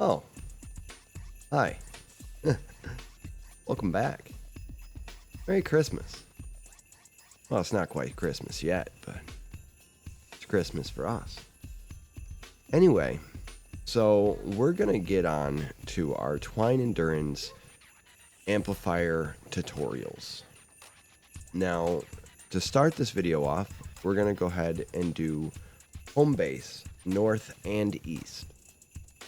Oh, hi. Welcome back. Merry Christmas. Well, it's not quite Christmas yet, but it's Christmas for us. Anyway, so we're going to get on to our Twine Endurance amplifier tutorials. Now, to start this video off, we're going to go ahead and do home base, north and east.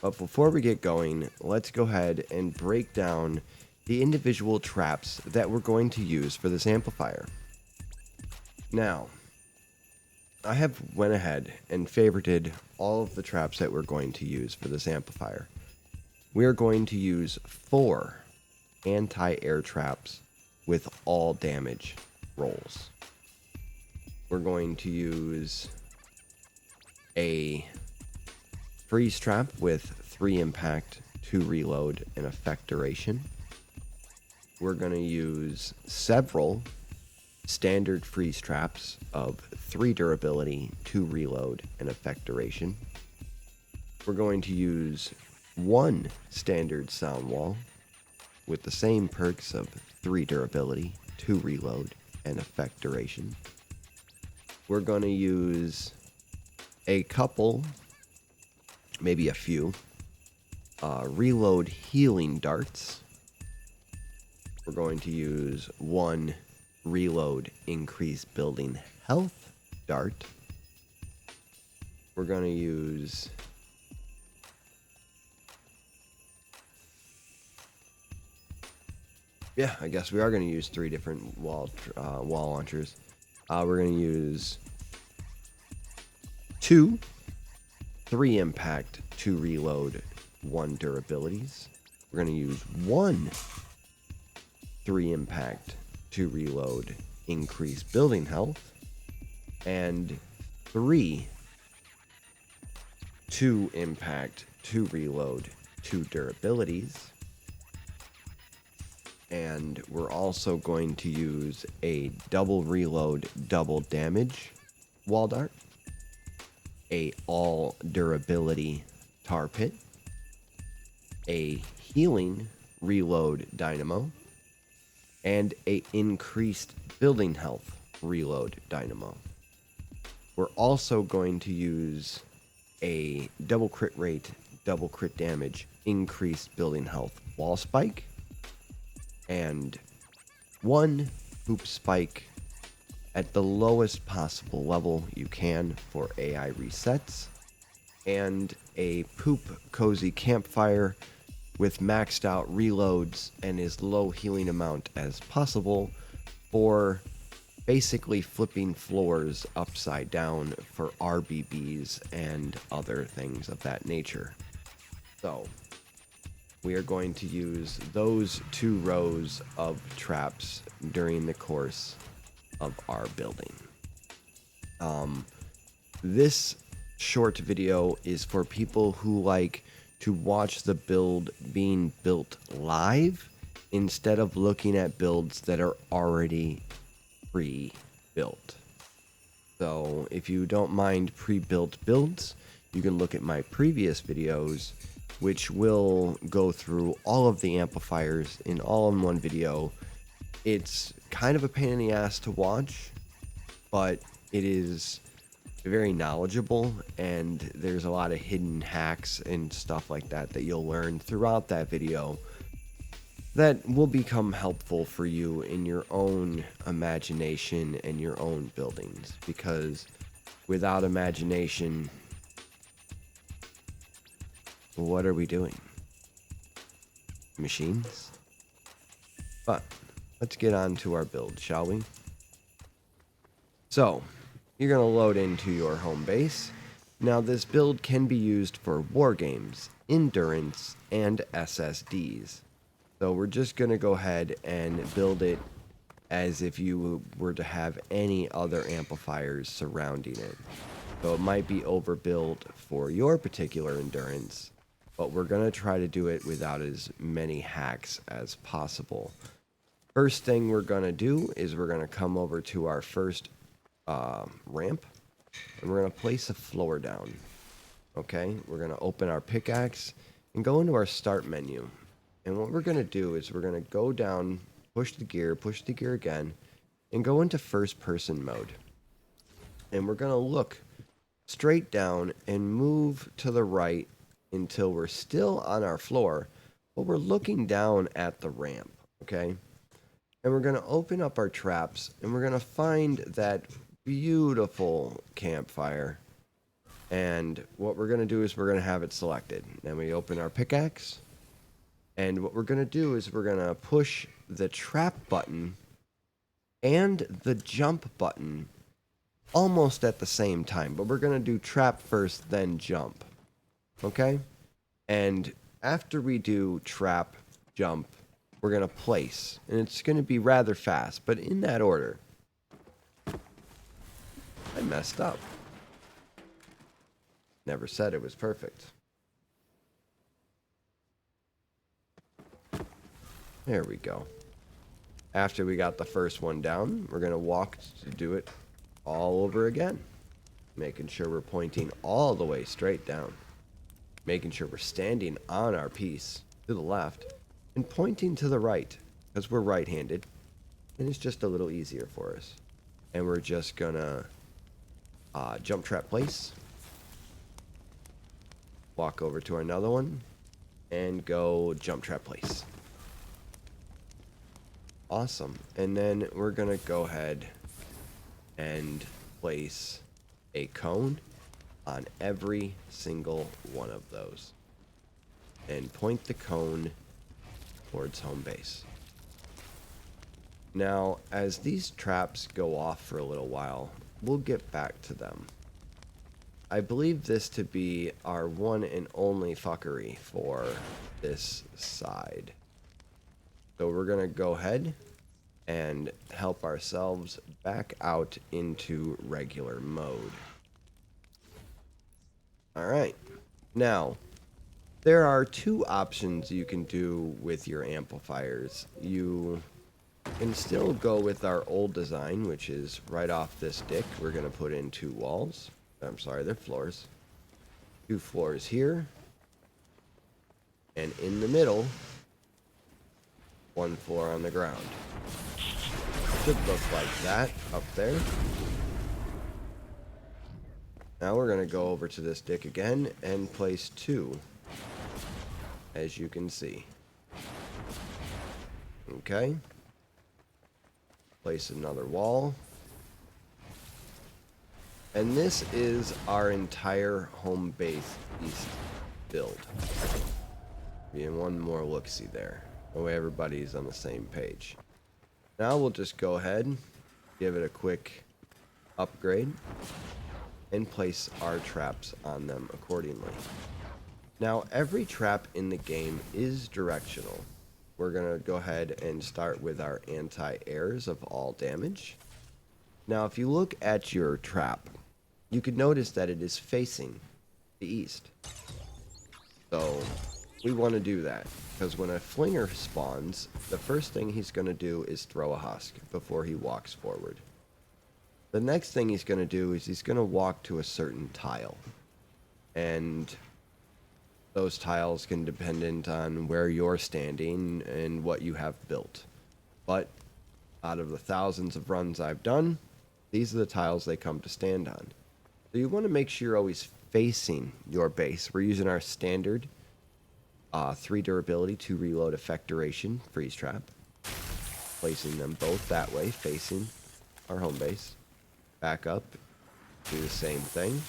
But before we get going, let's go ahead and break down the individual traps that we're going to use for this amplifier. Now, I have went ahead and favorited all of the traps that we're going to use for this amplifier. We are going to use 4 anti-air traps with all damage rolls. We're going to use a freeze trap with 3 impact, 2 reload, and effect duration. We're going to use several standard freeze traps of 3 durability, 2 reload, and effect duration. We're going to use 1 standard sound wall with the same perks of 3 durability, 2 reload, and effect duration. We're going to use a couple, maybe a few, reload healing darts. We're going to use 1 reload increase building health dart. We're going to use I guess we are going to use 3 different wall launchers. We're going to use 2 3 impact, 2 reload, 1 durabilities. We're going to use 1 3 impact, 2 reload, increase building health, and 3 2 impact, 2 reload, 2 durabilities. And we're also going to use a double reload, double damage wall dart, a all durability tar pit, a healing reload dynamo, and a increased building health reload dynamo. We're also going to use a double crit rate, double crit damage, increased building health wall spike, and 1 hoop spike at the lowest possible level you can for AI resets, and a poop cozy campfire with maxed out reloads and as low healing amount as possible for basically flipping floors upside down for RBBs and other things of that nature. So we are going to use those 2 rows of traps during the course of our building. This short video is for people who like to watch the build being built live instead of looking at builds that are already pre-built. So if you don't mind pre-built builds, you can look at my previous videos, which will go through all of the amplifiers in one video. It's kind of a pain in the ass to watch, but it is very knowledgeable, and there's a lot of hidden hacks and stuff like that that you'll learn throughout that video that will become helpful for you in your own imagination and your own buildings, because without imagination, what are we doing? Machines? But let's get on to our build, shall we? So, you're going to load into your home base. Now, this build can be used for war games, endurance, and SSDs. So we're just going to go ahead and build it as if you were to have any other amplifiers surrounding it. So it might be overbuilt for your particular endurance, but we're going to try to do it without as many hacks as possible. First thing we're going to do is we're going to come over to our first ramp, and we're going to place a floor down. Okay, we're going to open our pickaxe, and go into our start menu. And what we're going to do is we're going to go down, push the gear again, and go into first person mode. And we're going to look straight down and move to the right until we're still on our floor, but we're looking down at the ramp, okay? And we're going to open up our traps, and we're going to find that beautiful campfire. And what we're going to do is we're going to have it selected. Then we open our pickaxe, and what we're going to do is we're going to push the trap button and the jump button almost at the same time, but we're going to do trap first, then jump. Okay? And after we do trap, jump, we're going to place. And it's going to be rather fast, but in that order. I messed up. Never said it was perfect. There we go. After we got the first one down, we're going to walk to do it all over again. Making sure we're pointing all the way straight down. Making sure we're standing on our piece to the left and pointing to the right because we're right-handed and it's just a little easier for us. And we're just going to jump trap place. Walk over to another one and go jump trap place. Awesome. And then we're going to go ahead and place a cone on every single one of those. And point the cone towards home base. Now, as these traps go off for a little while, we'll get back to them. I believe this to be our one and only fuckery for this side. So we're going to go ahead and help ourselves back out into regular mode. Alright. Now, there are two options you can do with your amplifiers. You can still go with our old design, which is right off this dick. We're going to put in two walls. I'm sorry, they're floors. Two floors here. And in the middle, one floor on the ground. Should look like that up there. Now we're going to go over to this dick again and place two, as you can see. Okay. Place another wall. And this is our entire home base east build. And one more look-see there. That way everybody's on the same page. Now we'll just go ahead, give it a quick upgrade, and place our traps on them accordingly. Now every trap in the game is directional. We're going to go ahead and start with our anti-airs of all damage. Now if you look at your trap, you could notice that it is facing the east. So we want to do that, because when a flinger spawns, the first thing he's going to do is throw a husk before he walks forward. The next thing he's going to do is he's going to walk to a certain tile. And those tiles can depend on where you're standing and what you have built. But out of the thousands of runs I've done, these are the tiles they come to stand on. So you want to make sure you're always facing your base. We're using our standard 3 durability, 2 reload, effect duration, freeze trap. Placing them both that way, facing our home base. Back up, do the same thing.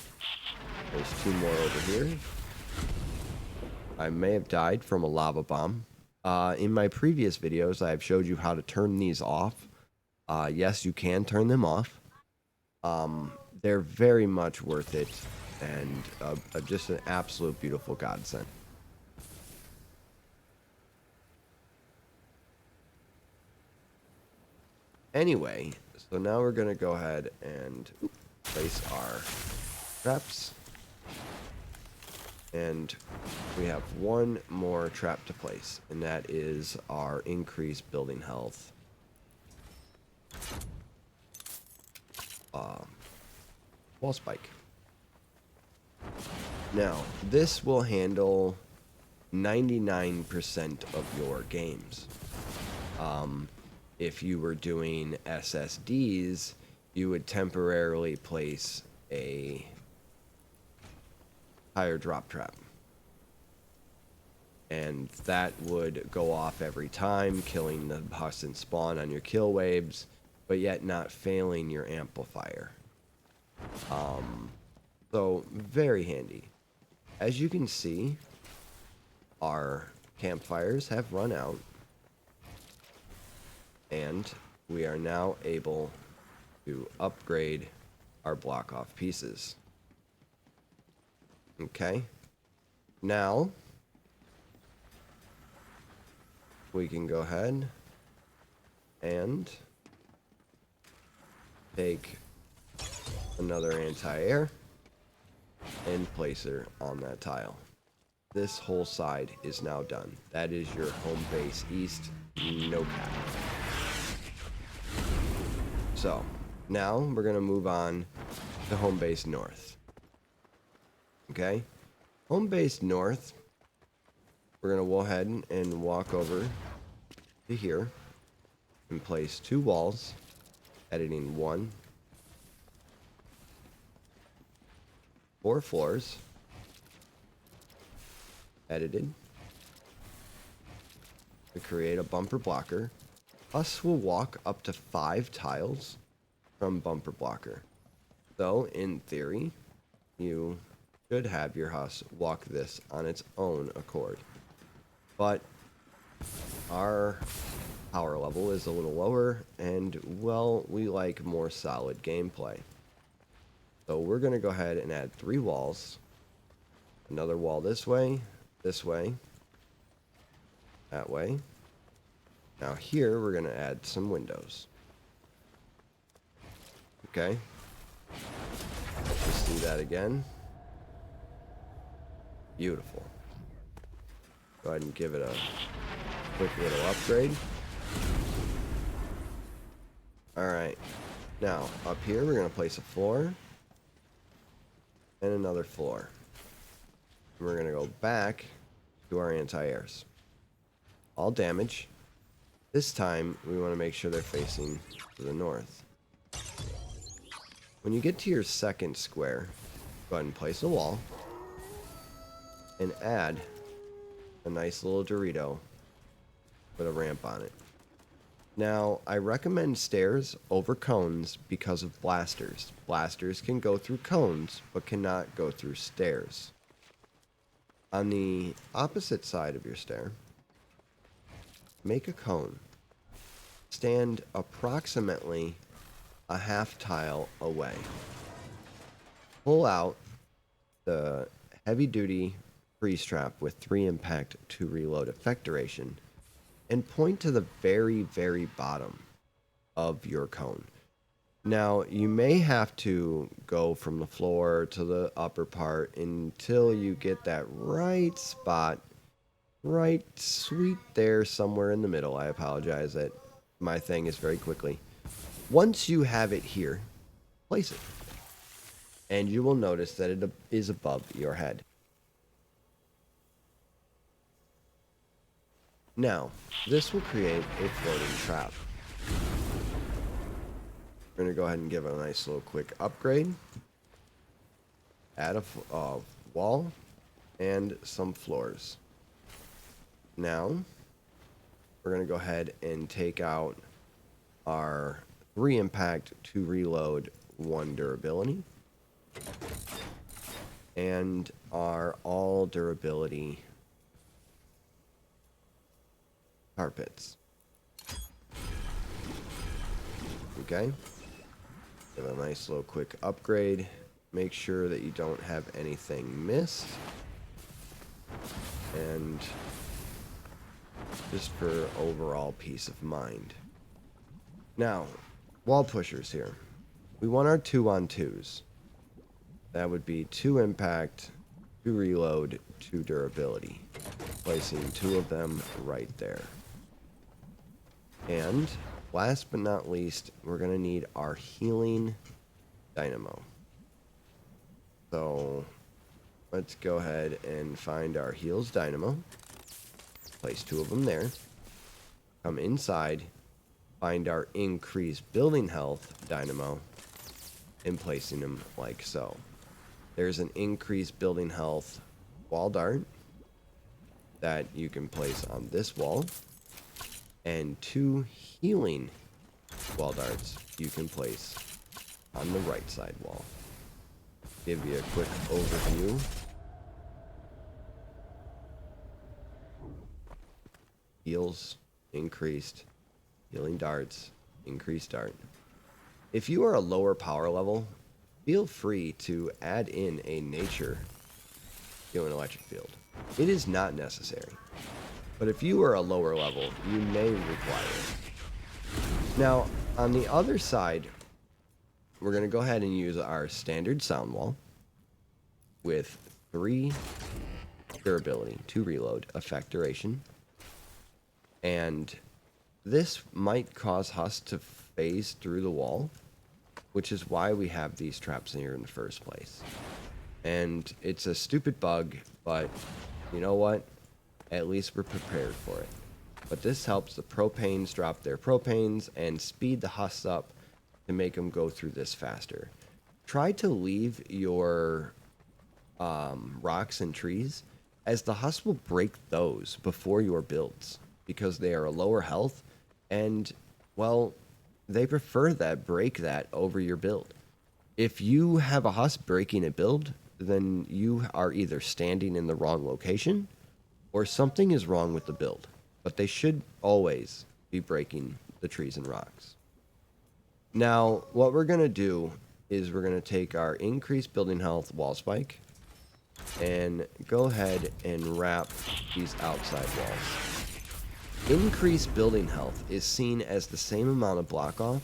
There's 2 more over here. I may have died from a lava bomb. In my previous videos, I have showed you how to turn these off. Yes, you can turn them off. They're very much worth it, and just an absolute beautiful godsend. Anyway, so now we're going to go ahead and place our traps. And we have one more trap to place, and that is our increased building health. Wall spike. Now, this will handle 99% of your games. If you were doing SSDs, you would temporarily place a higher drop trap. And that would go off every time, killing the bus and spawn on your kill waves, but yet not failing your amplifier. So very handy. As you can see, our campfires have run out, and we are now able to upgrade our block off pieces. Okay, now we can go ahead and take another anti-air and place her on that tile. This whole side is now done. That is your home base east, no cap. So now we're gonna move on to home base north. Okay, home base north, we're gonna go ahead and walk over to here and place 2 walls, editing 1, 4 floors, edited, to create a bumper blocker. Us will walk up to 5 tiles from bumper blocker. So in theory, you should have your house walk this on its own accord. But our power level is a little lower, and well, we like more solid gameplay. So we're going to go ahead and add 3 walls. Another wall this way, that way. Now here we're going to add some windows. Okay. Let's do that again. Beautiful. Go ahead and give it a quick little upgrade. Alright. Now, up here we're going to place a floor and another floor. And we're going to go back to our anti-airs. All damage. This time we want to make sure they're facing to the north. When you get to your second square, go ahead and place a wall and add a nice little Dorito with a ramp on it. Now, I recommend stairs over cones because of blasters. Blasters can go through cones, but cannot go through stairs. On the opposite side of your stair, make a cone. Stand approximately a half tile away. Pull out the heavy-duty freeze trap with 3 impact, 2 reload effect duration, and point to the very, very bottom of your cone. Now, you may have to go from the floor to the upper part until you get that right spot, right sweet there somewhere in the middle. I apologize that my thing is very quickly. Once you have it here, place it. And you will notice that it is above your head. Now, this will create a floating trap. We're going to go ahead and give it a nice little quick upgrade. Add a wall and some floors. Now, we're going to go ahead and take out our 3 impact, 2 reload, 1 durability. And our all durability carpets. Okay. Give a nice little quick upgrade. Make sure that you don't have anything missed. And just for overall peace of mind. Now, wall pushers here. We want our 2-on-2s. That would be 2 impact, 2 reload, 2 durability. Placing 2 of them right there. And last but not least, we're going to need our healing dynamo. So let's go ahead and find our heals dynamo. Place 2 of them there. Come inside, find our increased building health dynamo, and placing them like so. There's an increased building health wall dart that you can place on this wall, and 2 healing wall darts you can place on the right side wall. Give you a quick overview. Heals increased, healing darts, increased dart. If you are a lower power level, feel free to add in a nature healing electric field. It is not necessary, but if you are a lower level, you may require it. Now, on the other side, we're going to go ahead and use our standard sound wall with 3 durability, 2 reload, effect duration. And this might cause us to phase through the wall, which is why we have these traps in here in the first place. And it's a stupid bug, but you know what? At least we're prepared for it. But this helps the propanes drop their propanes and speed the husks up to make them go through this faster. Try to leave your rocks and trees, as the husks will break those before your builds, because they are a lower health, and, well, they prefer that break that over your build. If you have a husk breaking a build, then you are either standing in the wrong location, or something is wrong with the build. But they should always be breaking the trees and rocks. Now, what we're going to do is we're going to take our increased building health wall spike and go ahead and wrap these outside walls. Increased building health is seen as the same amount of block off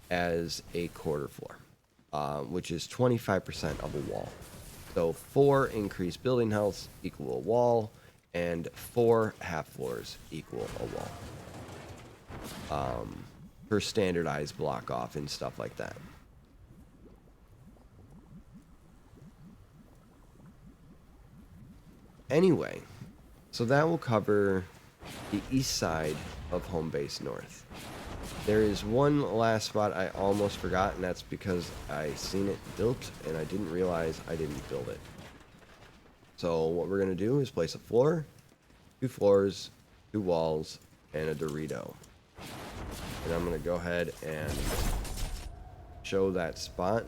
as a quarter floor, which is 25% of a wall. So 4 increased building healths equal a wall, and 4 half floors equal a wall. For standardized block off and stuff like that. Anyway, so that will cover the east side of HomeBase North. There is one last spot I almost forgot, and that's because I seen it built and I didn't realize I didn't build it. So what we're going to do is place a floor, 2 floors, 2 walls, and a Dorito. And I'm going to go ahead and show that spot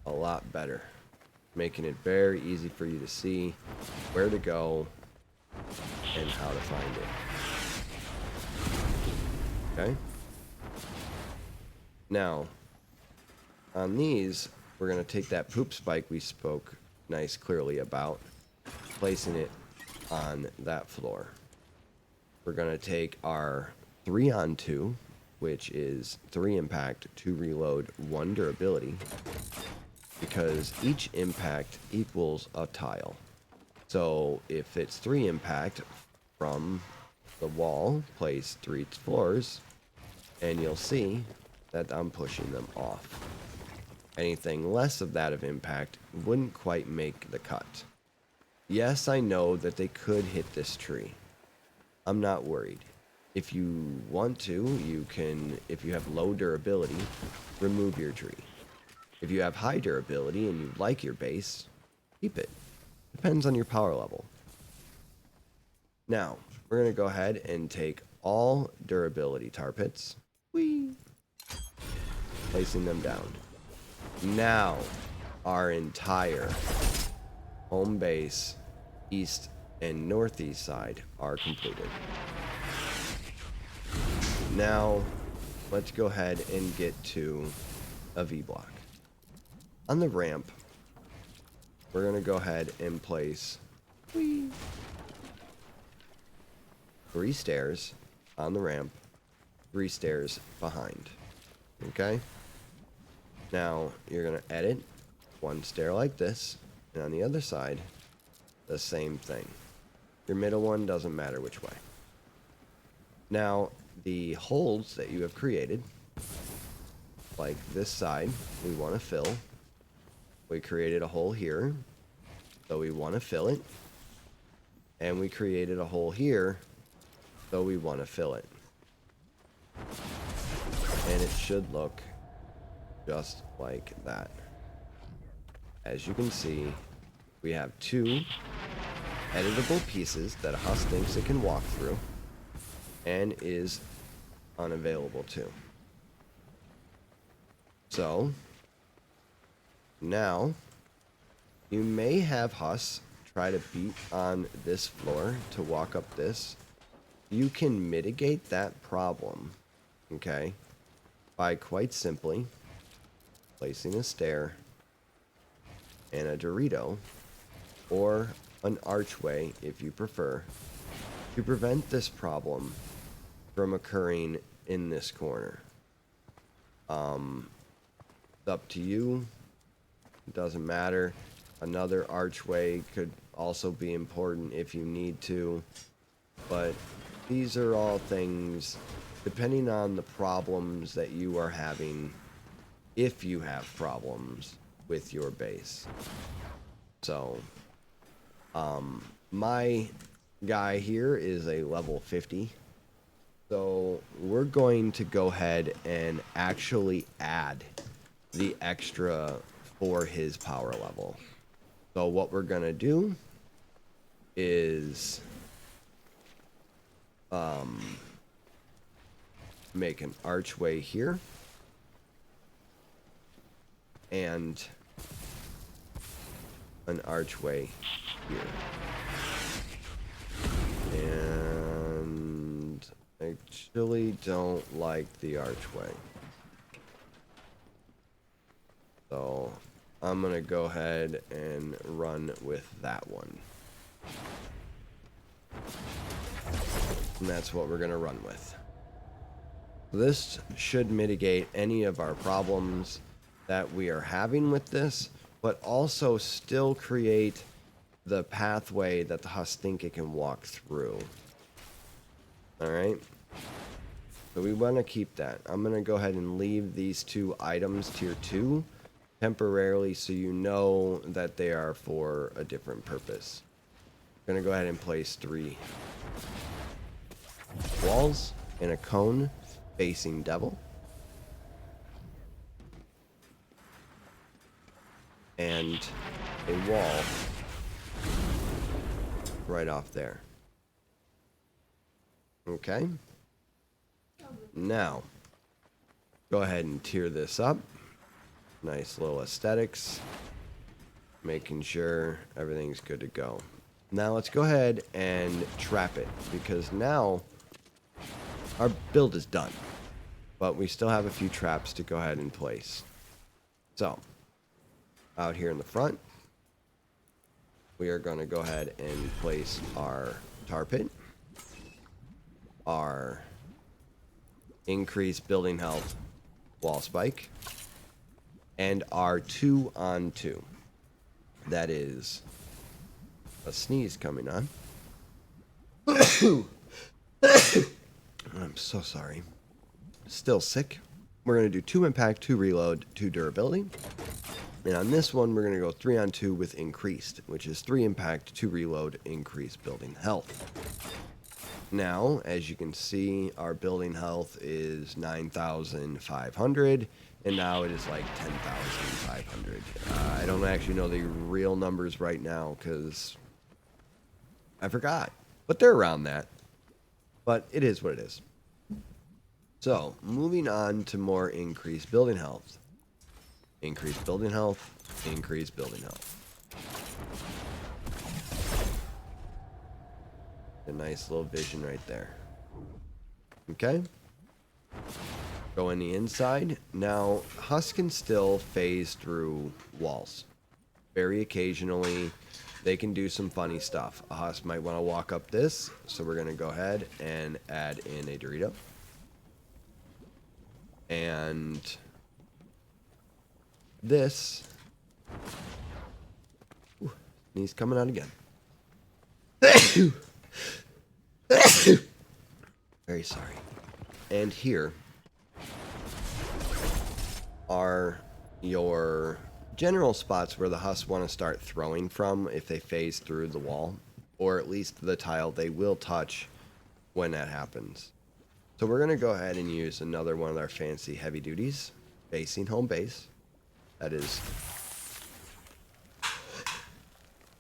a lot better, making it very easy for you to see where to go and how to find it. Okay? Now, on these, we're going to take that poop spike we spoke nice clearly about, placing it on that floor. We're going to take our 3-on-2, which is 3 impact, 2 reload, 1 durability, because each impact equals a tile. So if it's 3 impact from the wall, place 3 floors, and you'll see that I'm pushing them off. Anything less of that of impact wouldn't quite make the cut. Yes, I know that they could hit this tree. I'm not worried. If you want to, you can, if you have low durability, remove your tree. If you have high durability and you like your base, keep it. Depends on your power level. Now, we're going to go ahead and take all durability tar pits, placing them down. Now, our entire home base, east and northeast side are completed. Now, let's go ahead and get to a V-block. On the ramp, we're going to go ahead and place 3 stairs on the ramp, 3 stairs behind. Okay? Now, you're going to edit 1 stair like this, and on the other side, the same thing. Your middle one doesn't matter which way. Now, the holes that you have created, like this side, we want to fill We created a hole here, so we want to fill it. And we created a hole here, so we want to fill it. And it should look just like that. As you can see, we have 2 editable pieces that a husk thinks it can walk through and is unavailable to. So now you may have husks try to beat on this floor to walk up this. You can mitigate that problem, okay, by quite simply placing a stair and a Dorito, or an archway if you prefer, to prevent this problem from occurring in this corner. It's up to you. It doesn't matter. Another archway could also be important if you need to, but these are all things depending on the problems that you are having, if you have problems with your base. So my guy here is a level 50, so we're going to go ahead and actually add the extra for his power level. So what we're gonna do is make an archway here and an archway here. And I actually don't like the archway, so I'm gonna go ahead and run with that one. And that's what we're gonna run with. This should mitigate any of our problems that we are having with this, but also still create the pathway that the husk think it can walk through. Alright? So we want to keep that. I'm going to go ahead and leave these 2 items tier 2 temporarily, so you know that they are for a different purpose. I'm going to go ahead and place 3 walls and a cone facing devil. And a wall right off there. Okay. Now, go ahead and tier this up. Nice little aesthetics. Making sure everything's good to go. Now let's go ahead and trap it, because now our build is done. But we still have a few traps to go ahead and place. So, out here in the front, we are going to go ahead and place our tar pit, our increased building health wall spike, and our 2-on-2. That is a sneeze coming on. I'm so sorry. Still sick. We're going to do 2 impact, 2 reload, 2 durability. And on this one, we're going to go 3-on-2 with increased, which is 3 impact, 2 reload, increased building health. Now, as you can see, our building health is 9,500, and now it is like 10,500. I don't actually know the real numbers right now because I forgot, but they're around that. But it is what it is. So, moving on to more increased building health. Increased building health, increased building health. A nice little vision right there. Okay. Go in the inside. Now, husk can still phase through walls. Very occasionally, they can do some funny stuff. A husk might want to walk up this, so we're going to go ahead and add in a Dorito. And this, he's coming out again. Very sorry. And here are your general spots where the husks want to start throwing from if they phase through the wall, or at least the tile they will touch when that happens. So we're going to go ahead and use another one of our fancy heavy duties, facing home base. That is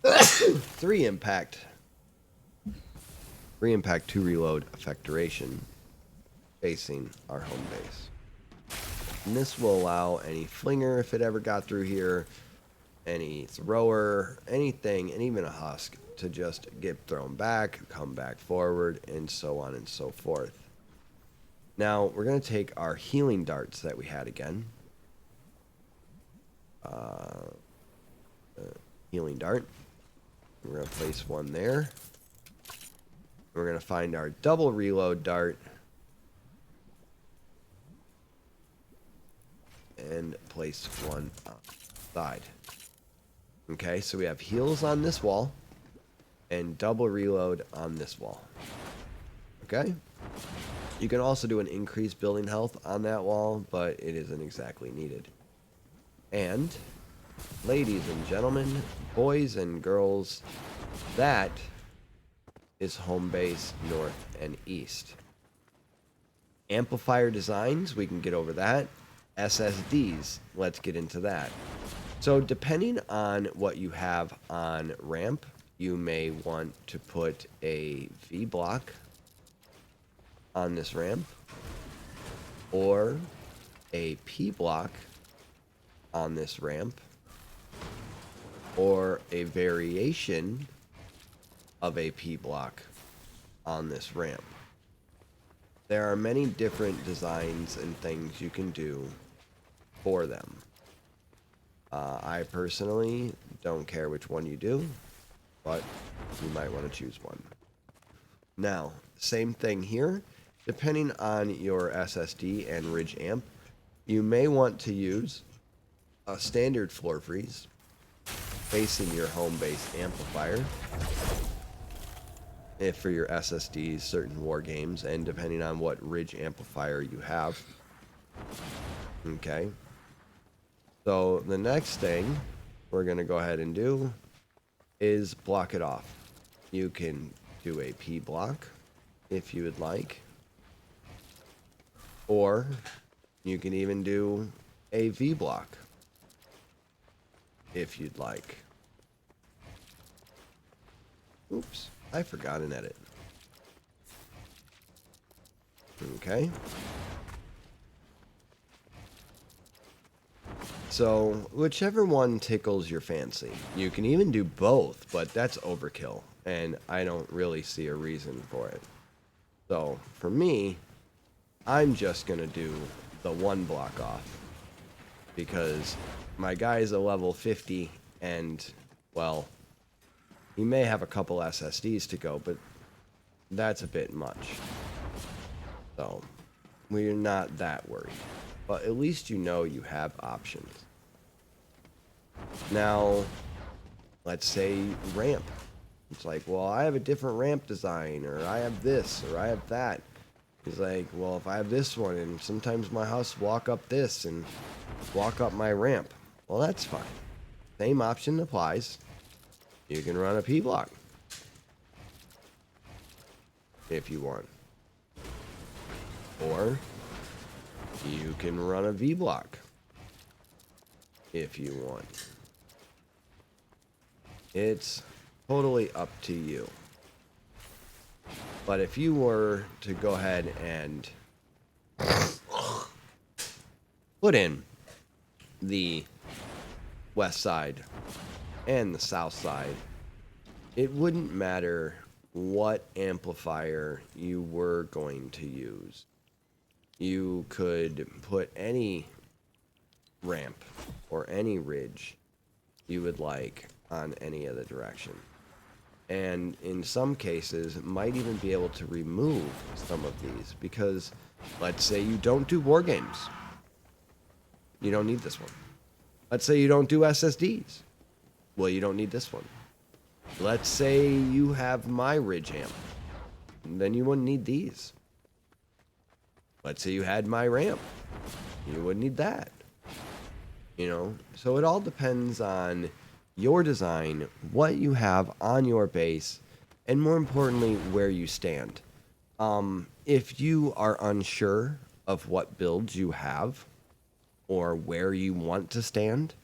3 impact, 2 reload effect duration, facing our home base. And this will allow any flinger, if it ever got through here, any thrower, anything, and even a husk, to just get thrown back, come back forward, and so on and so forth. Now, we're going to take our healing darts that we had again. Healing dart. We're going to place one there. We're going to find our double reload dart. And place one on the side. Okay, so we have heals on this wall and double reload on this wall. Okay? You can also do an increased building health on that wall, but it isn't exactly needed. And, ladies and gentlemen, boys and girls, that is home base north and east. Amplifier designs, we can get over that. SSDs, let's get into that. So depending on what you have on ramp, you may want to put a V block on this ramp, or a P block on this ramp, or a variation of a P block on this ramp. There are many different designs and things you can do for them. I personally don't care which one you do, but you might want to choose one. Now, same thing here. Depending on your SSD and Ridge amp, you may want to use a standard floor freeze facing your home base amplifier. If for your SSDs, certain war games, and depending on what Ridge amplifier you have. Okay. So the next thing we're going to go ahead and do is block it off. You can do a P block if you would like. Or you can even do a V block if you'd like. Oops, I forgot an edit. Okay. So, whichever one tickles your fancy. You can even do both, but that's overkill, and I don't really see a reason for it. So, for me, I'm just going to do the one block off, because my guy's a level 50, and, well, he may have a couple SSDs to go, but that's a bit much. So, we're not that worried. But at least you know you have options. Now, let's say ramp. It's like, well, I have a different ramp design, or I have this, or I have that. He's like, well, if I have this one, and sometimes my house walk up this and walk up my ramp. Well, that's fine. Same option applies. You can run a P block if you want. Or you can run a V block if you want. It's totally up to you. But if you were to go ahead and put in the west side and the south side, it wouldn't matter what amplifier you were going to use. You could put any ramp or any ridge you would like on any other direction. And in some cases, might even be able to remove some of these, because let's say you don't do war games. You don't need this one. Let's say you don't do SSDs. Well, you don't need this one. Let's say you have my ridge amp. Then you wouldn't need these. Let's say you had my ramp. You wouldn't need that. you know? So it all depends on your design, what you have on your base, and more importantly, where you stand. If you are unsure of what builds you have or where you want to stand,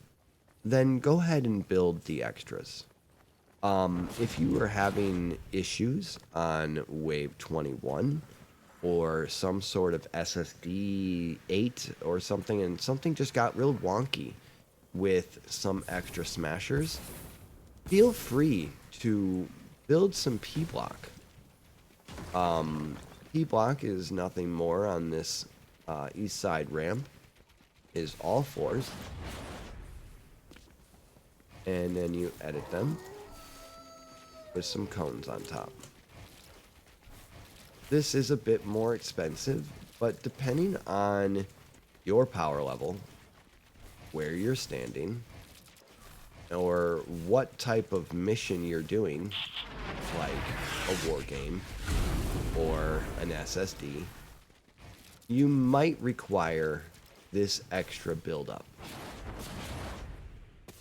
then go ahead and build the extras. If you are having issues on Wave 21 or some sort of SSD 8 or something, and something just got real wonky with some extra smashers, feel free to build some P-block. P-block is nothing more on this east side ramp, is all floors, and then you edit them with some cones on top. This is a bit more expensive, but depending on your power level, where you're standing, or what type of mission you're doing, like a war game or an SSD, you might require this extra buildup.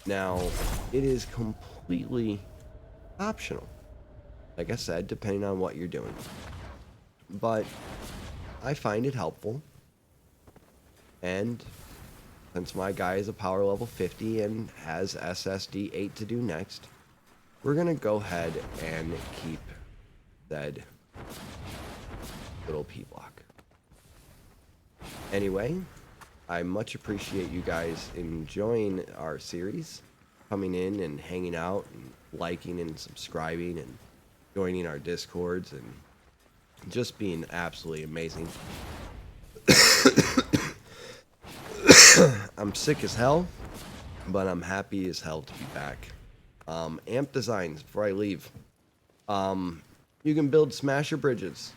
Now, it is completely optional, like I said, depending on what you're doing. But I find it helpful, and since my guy is a power level 50 and has SSD 8 to do next, we're gonna go ahead and keep that little P-block. Anyway, I much appreciate you guys enjoying our series, coming in and hanging out and liking and subscribing and joining our Discords and just being absolutely amazing. I'm sick as hell, but I'm happy as hell to be back. Amp designs, before I leave. You can build smasher bridges,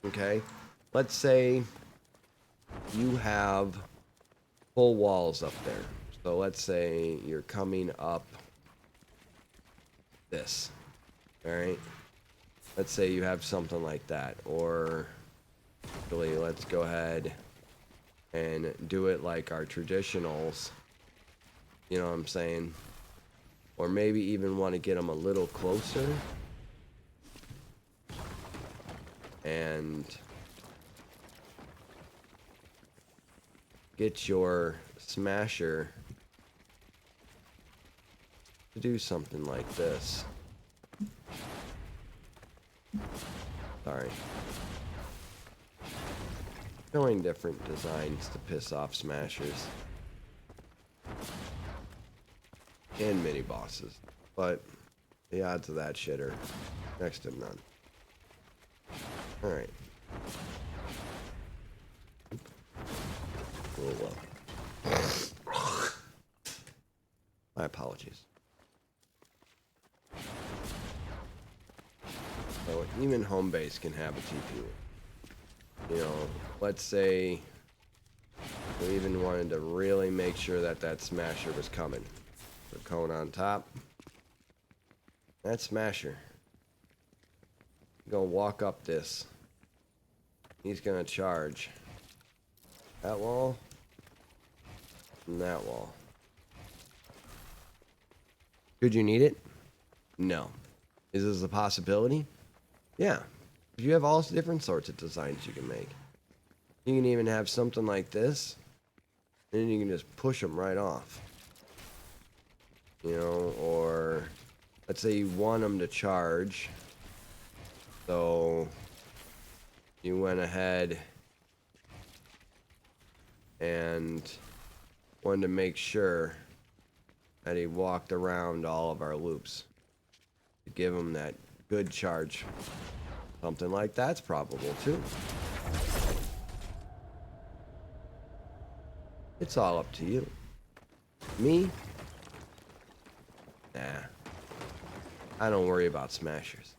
okay? Let's say you have full walls up there. So let's say you're coming up this, all right? Let's say you have something like that, or really, let's go ahead and do it like our traditionals, you know what I'm saying? Or maybe even want to get them a little closer and get your smasher to do something like this. Sorry. Showing different designs to piss off smashers and mini bosses, but the odds of that shit are next to none. All right. A little low. My apologies. So even HomeBase can have a TP. You know, let's say we even wanted to really make sure that that smasher was coming. The cone on top. That smasher. Gonna walk up this. He's gonna charge that wall and that wall. Could you need it? No. Is this a possibility? Yeah. You have all different sorts of designs you can make. You can even have something like this, and then you can just push them right off. You know, or let's say you want them to charge, so you went ahead and wanted to make sure that he walked around all of our loops to give him that good charge. Something like that's probable too. It's all up to you. Me? Nah. I don't worry about smashers.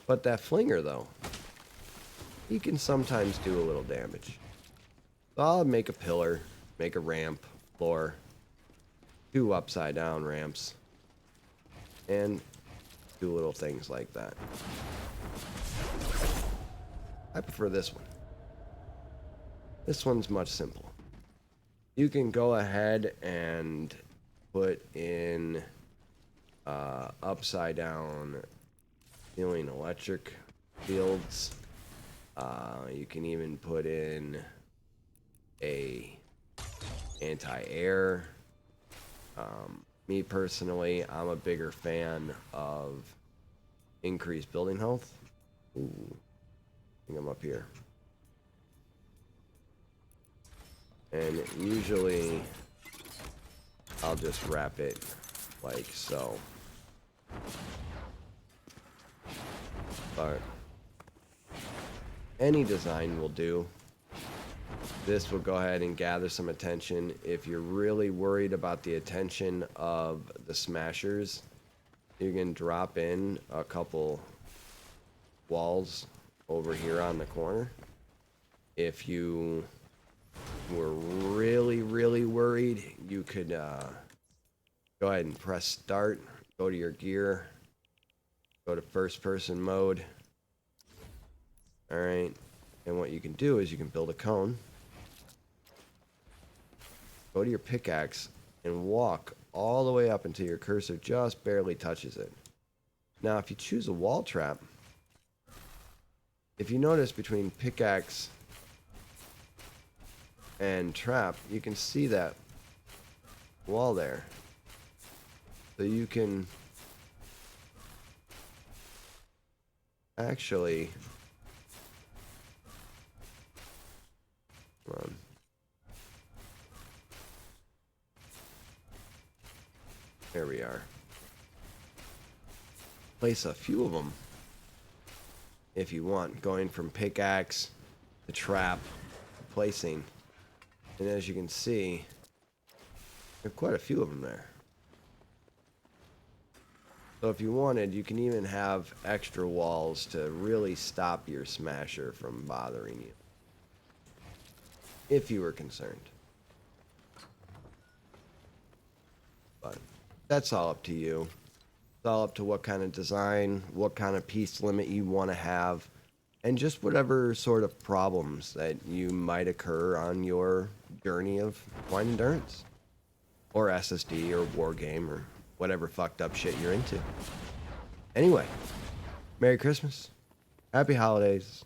But that flinger though, he can sometimes do a little damage. So I'll make a pillar, make a ramp, floor, 2 upside down ramps, and do little things like that. I prefer this one. This one's much simpler. you can go ahead and put in upside down ceiling electric fields. You can even put in a anti-air. Me personally, I'm a bigger fan of increased building health. Ooh, I think I'm up here. And usually I'll just wrap it like so. But any design will do. This will go ahead and gather some attention. If you're really worried about the attention of the smashers, you can drop in a couple walls over here on the corner. If you were really worried, you could go ahead and press start, go to your gear, go to first person mode. All right, and what you can do is you can build a cone, go to your pickaxe, and walk all the way up until your cursor just barely touches it. Now, if you choose a wall trap, if you notice between pickaxe and trap, you can see that wall there. So you can actually, come on. There we are. Place a few of them if you want, going from pickaxe to trap to placing. And as you can see, there are quite a few of them there. So if you wanted, you can even have extra walls to really stop your smasher from bothering you, if you were concerned. But that's all up to you. It's all up to what kind of design, what kind of piece limit you want to have, and just whatever sort of problems that you might occur on your journey of Twine Endurance, or SSD, or Wargame, or whatever fucked up shit you're into. Anyway, Merry Christmas, Happy Holidays,